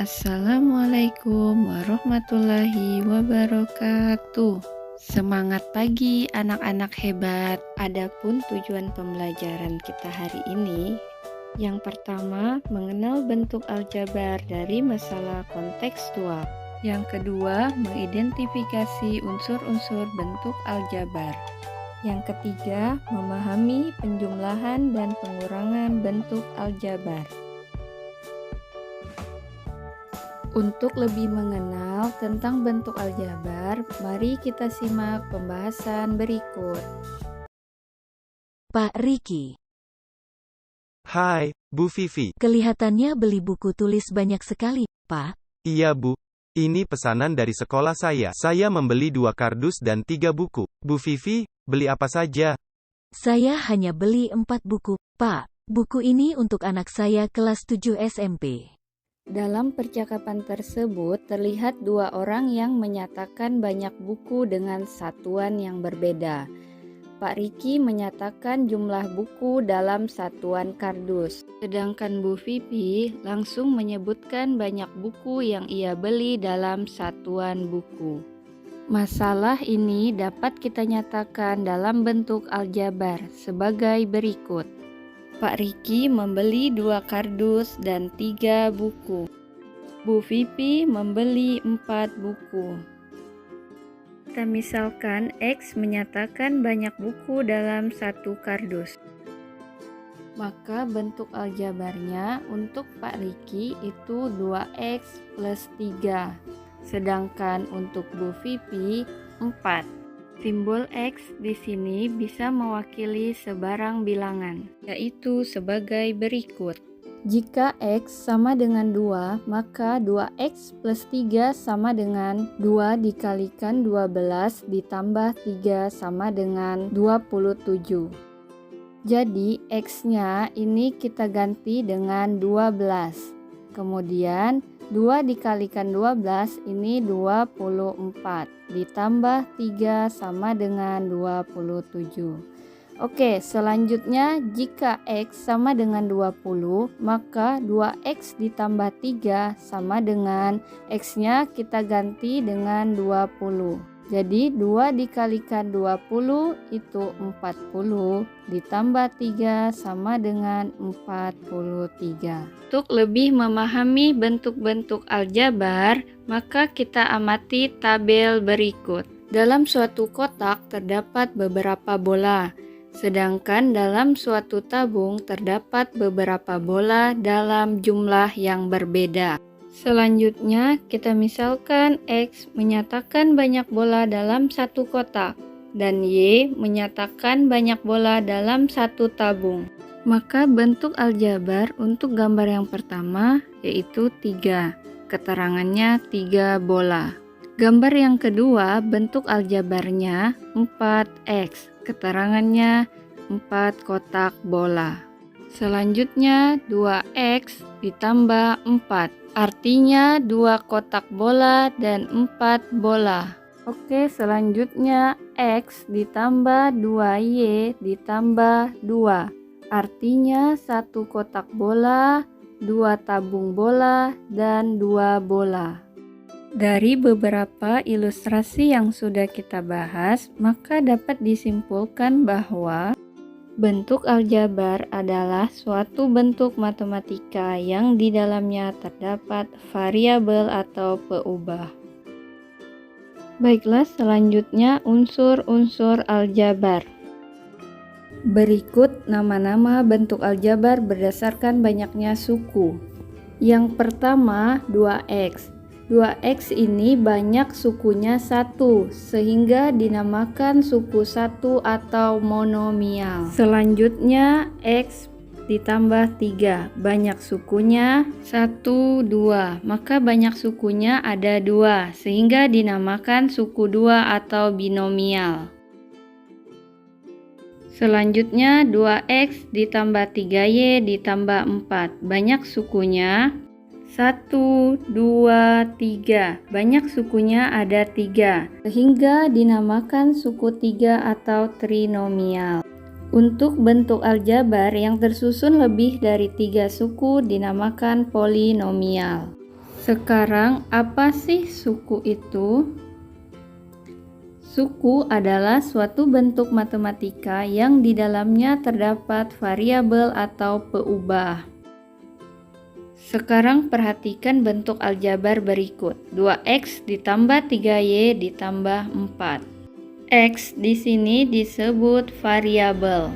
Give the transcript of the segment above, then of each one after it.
Assalamualaikum warahmatullahi wabarakatuh. Semangat pagi anak-anak hebat. Adapun tujuan pembelajaran kita hari ini, yang pertama, mengenal bentuk aljabar dari masalah kontekstual. Yang kedua, mengidentifikasi unsur-unsur bentuk aljabar. Yang ketiga, memahami penjumlahan dan pengurangan bentuk aljabar. Untuk lebih mengenal tentang bentuk aljabar, mari kita simak pembahasan berikut. Pak Riki, Hai, Bu Vivi. kelihatannya beli buku tulis banyak sekali, Pak. Iya, Bu. Ini pesanan dari sekolah saya. Saya membeli 2 kardus dan 3 buku. Bu Vivi, beli apa saja? Saya hanya beli 4 buku, Pak. Buku ini untuk anak saya kelas 7 SMP. Dalam percakapan tersebut, terlihat dua orang yang menyatakan banyak buku dengan satuan yang berbeda. Pak Riki menyatakan jumlah buku dalam satuan kardus, sedangkan Bu Vivi langsung menyebutkan banyak buku yang ia beli dalam satuan buku. Masalah ini dapat kita nyatakan dalam bentuk aljabar sebagai berikut. Pak Riki membeli 2 kardus dan 3 buku. Bu Vivi membeli 4 buku. Kita misalkan X menyatakan banyak buku dalam satu kardus. Maka bentuk aljabarnya untuk Pak Riki itu 2X plus 3. Sedangkan untuk Bu Vivi 4. Simbol X di sini bisa mewakili sebarang bilangan, yaitu sebagai berikut. Jika X sama dengan 2, maka 2X plus 3 sama dengan 2 dikalikan 12 ditambah 3 sama dengan 27. Jadi X-nya ini kita ganti dengan 12. Kemudian 2 dikalikan 12 ini 24 ditambah 3 sama dengan 27. Oke, selanjutnya jika X sama dengan 20, maka 2X ditambah 3 sama dengan X-nya kita ganti dengan 20. Jadi 2 dikalikan 20 itu 40 ditambah 3 sama dengan 43. Untuk lebih memahami bentuk-bentuk aljabar, maka kita amati tabel berikut. Dalam suatu kotak terdapat beberapa bola, sedangkan dalam suatu tabung terdapat beberapa bola dalam jumlah yang berbeda. Selanjutnya, kita misalkan X menyatakan banyak bola dalam satu kotak dan Y menyatakan banyak bola dalam satu tabung. Maka bentuk aljabar untuk gambar yang pertama yaitu 3. Keterangannya 3 bola. Gambar yang kedua bentuk aljabarnya 4X. Keterangannya 4 kotak bola. Selanjutnya 2X ditambah 4. Artinya 2 kotak bola dan 4 bola. Oke, selanjutnya X ditambah 2Y ditambah 2. Artinya 1 kotak bola, 2 tabung bola, dan 2 bola. Dari beberapa ilustrasi yang sudah kita bahas, maka dapat disimpulkan bahwa bentuk aljabar adalah suatu bentuk matematika yang di dalamnya terdapat variabel atau peubah. Baiklah, selanjutnya unsur-unsur aljabar. Berikut nama-nama bentuk aljabar berdasarkan banyaknya suku. Yang pertama 2X. 2X ini banyak sukunya 1, sehingga dinamakan suku 1 atau monomial. Selanjutnya X ditambah 3, banyak sukunya 1, 2, maka banyak sukunya ada 2, sehingga dinamakan suku 2 atau binomial. Selanjutnya 2X ditambah 3Y ditambah 4, banyak sukunya 1, 2, 3. Banyak sukunya ada 3, sehingga dinamakan suku 3 atau trinomial. Untuk bentuk aljabar yang tersusun lebih dari 3 suku dinamakan polinomial. Sekarang, apa sih suku itu? Suku adalah suatu bentuk matematika yang di dalamnya terdapat variabel atau peubah. Sekarang perhatikan bentuk aljabar berikut. 2x ditambah 3y ditambah 4. X di sini disebut variabel.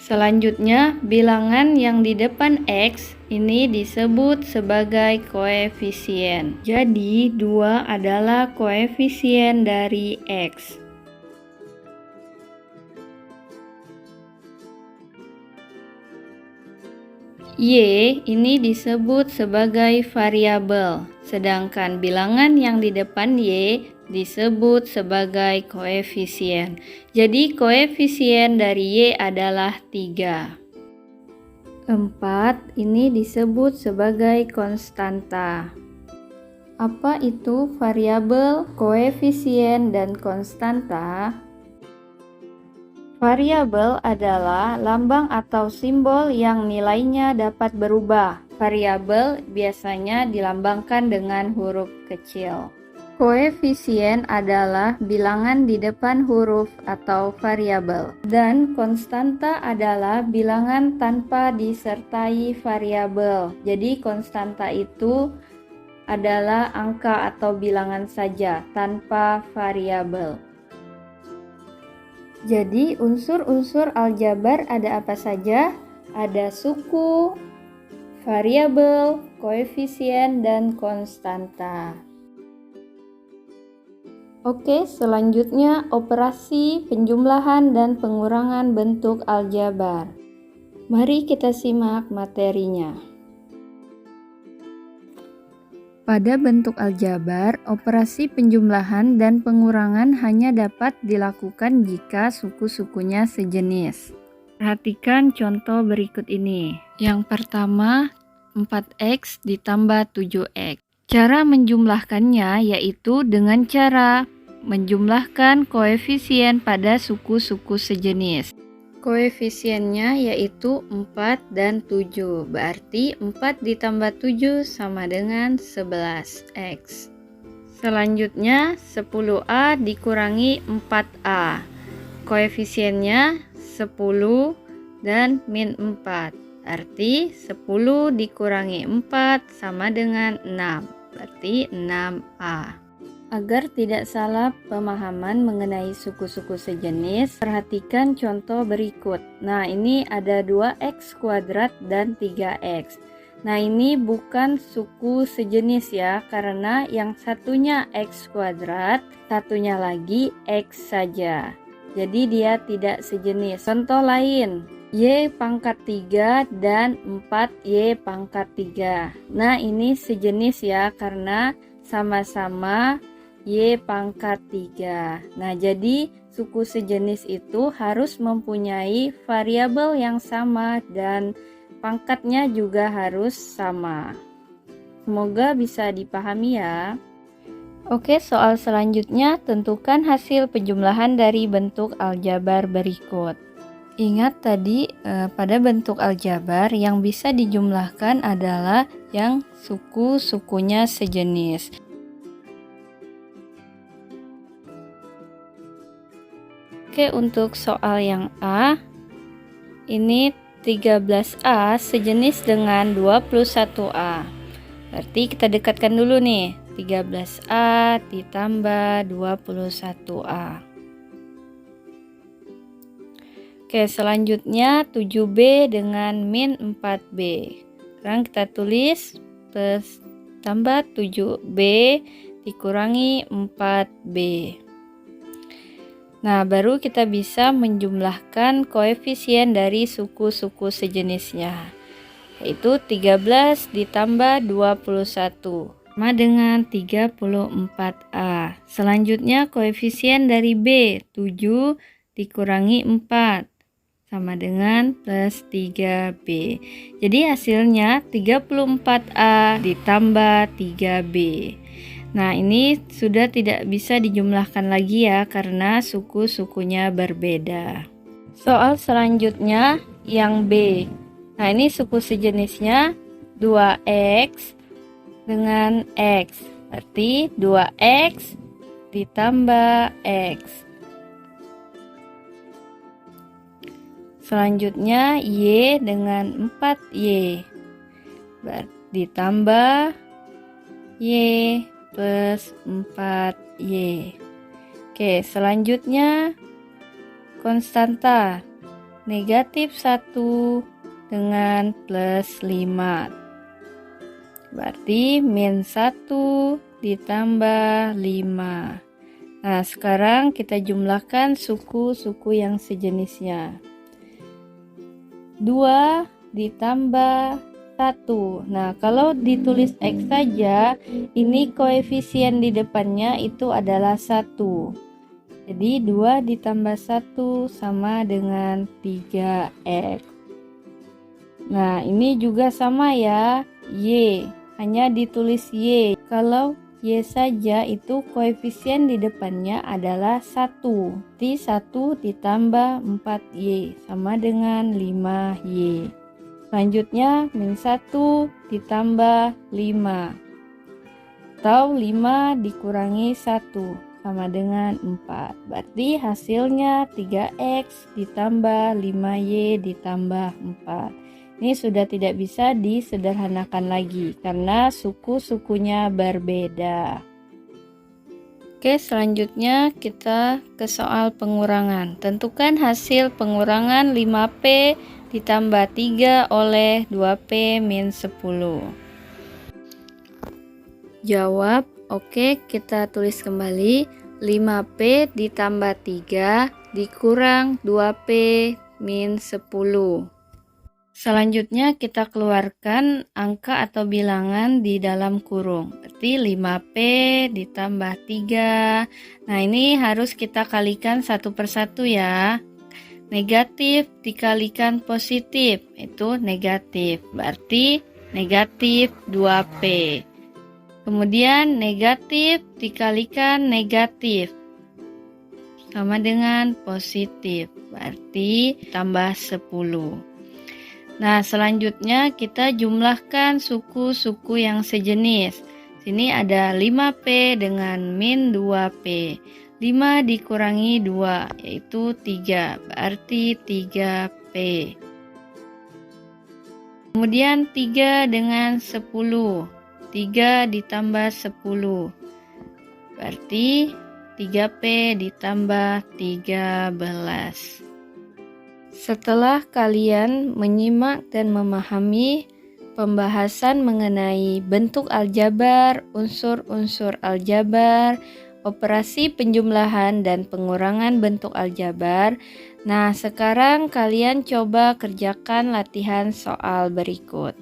Selanjutnya, bilangan yang di depan X ini disebut sebagai koefisien. Jadi, 2 adalah koefisien dari X. Y ini disebut sebagai variabel, sedangkan bilangan yang di depan Y disebut sebagai koefisien. Jadi koefisien dari Y adalah 3. 4 ini disebut sebagai konstanta. Apa itu variabel, koefisien, dan konstanta? Variabel adalah lambang atau simbol yang nilainya dapat berubah. Variabel biasanya dilambangkan dengan huruf kecil. Koefisien adalah bilangan di depan huruf atau variabel. Dan konstanta adalah bilangan tanpa disertai variabel. Jadi konstanta itu adalah angka atau bilangan saja tanpa variabel. Jadi unsur-unsur aljabar ada apa saja? Ada suku, variabel, koefisien, dan konstanta. Oke, selanjutnya operasi penjumlahan dan pengurangan bentuk aljabar. Mari kita simak materinya. Pada bentuk aljabar, operasi penjumlahan dan pengurangan hanya dapat dilakukan jika suku-sukunya sejenis. Perhatikan contoh berikut ini. Yang pertama, 4x ditambah 7x. Cara menjumlahkannya yaitu dengan cara menjumlahkan koefisien pada suku-suku sejenis. Koefisiennya yaitu 4 dan 7, berarti 4 ditambah 7 sama dengan 11x. Selanjutnya 10a dikurangi 4a. Koefisiennya 10 dan min 4, arti 10 dikurangi 4 sama dengan 6, berarti 6a. Agar tidak salah pemahaman mengenai suku-suku sejenis, perhatikan contoh berikut. Nah, ini ada 2x kuadrat dan 3x. Nah, ini bukan suku sejenis ya, karena yang satunya x kuadrat, satunya lagi x saja. Jadi dia tidak sejenis. Contoh lain, y pangkat 3 dan 4y pangkat 3. Nah, ini sejenis ya, karena sama-sama y pangkat 3. Nah, jadi suku sejenis itu harus mempunyai variabel yang sama dan pangkatnya juga harus sama. Semoga bisa dipahami ya. Oke, soal selanjutnya tentukan hasil penjumlahan dari bentuk aljabar berikut. Ingat tadi pada bentuk aljabar yang bisa dijumlahkan adalah yang suku-sukunya sejenis. Oke, untuk soal yang A, ini 13A sejenis dengan 21A. Berarti kita dekatkan dulu nih, 13A ditambah 21A. Oke, selanjutnya 7B dengan min 4B. Sekarang kita tulis tambah 7B dikurangi 4B. Nah, baru kita bisa menjumlahkan koefisien dari suku-suku sejenisnya, yaitu 13 ditambah 21 sama dengan 34A. Selanjutnya koefisien dari B, 7 dikurangi 4 sama dengan plus 3B. Jadi hasilnya 34A ditambah 3B. Nah, ini sudah tidak bisa dijumlahkan lagi ya, karena suku-sukunya berbeda. Soal selanjutnya yang B. Nah, ini suku sejenisnya 2x dengan X. Berarti 2X ditambah X. Selanjutnya Y dengan 4Y. Ditambah Y plus 4Y. Oke, selanjutnya konstanta negatif 1 dengan plus 5. Berarti min 1 ditambah 5. Nah, sekarang kita jumlahkan suku-suku yang sejenisnya. 2 ditambah 1. Nah, kalau ditulis X saja, ini koefisien di depannya itu adalah 1. Jadi 2 ditambah 1 sama dengan 3X. Nah, ini juga sama ya, Y. Hanya ditulis Y. Kalau Y saja itu koefisien di depannya adalah 1. Jadi 1 ditambah 4Y sama dengan 5Y. Selanjutnya min 1 ditambah 5. Atau 5 dikurangi 1 sama dengan 4. Berarti hasilnya 3X ditambah 5Y ditambah 4. Ini sudah tidak bisa disederhanakan lagi karena suku-sukunya berbeda. Oke, selanjutnya kita ke soal pengurangan. Tentukan hasil pengurangan 5P ditambah 3 oleh 2P min 10. Jawab, oke, kita tulis kembali. 5P ditambah 3 dikurang 2P min 10. Selanjutnya kita keluarkan angka atau bilangan di dalam kurung. Berarti 5P ditambah 3. Nah, ini harus kita kalikan satu persatu ya. Negatif dikalikan positif, itu negatif. Berarti negatif 2P. Kemudian negatif dikalikan negatif, sama dengan positif. Berarti tambah 10. Nah, selanjutnya kita jumlahkan suku-suku yang sejenis. Sini ada 5P dengan min 2P. 5 dikurangi 2, yaitu 3. Berarti 3P. Kemudian 3 dengan 10. 3 ditambah 10. Berarti 3P ditambah 13. Setelah kalian menyimak dan memahami pembahasan mengenai bentuk aljabar, unsur-unsur aljabar, operasi penjumlahan dan pengurangan bentuk aljabar, nah sekarang kalian coba kerjakan latihan soal berikut.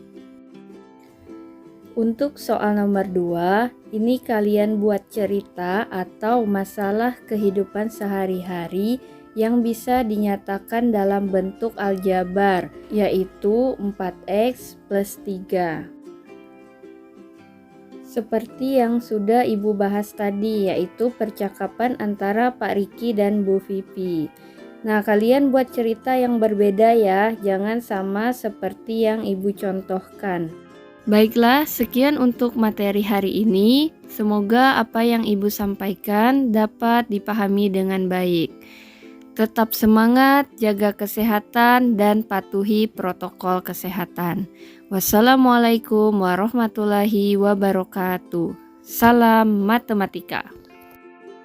Untuk soal nomor 2, ini kalian buat cerita atau masalah kehidupan sehari-hari yang bisa dinyatakan dalam bentuk aljabar, yaitu 4X plus 3. Seperti yang sudah Ibu bahas tadi, yaitu percakapan antara Pak Riki dan Bu Vivi. Nah, kalian buat cerita yang berbeda ya, jangan sama seperti yang Ibu contohkan. Baiklah, sekian untuk materi hari ini. Semoga apa yang Ibu sampaikan dapat dipahami dengan baik. Tetap semangat, jaga kesehatan, dan patuhi protokol kesehatan. Wassalamualaikum warahmatullahi wabarakatuh. Salam matematika.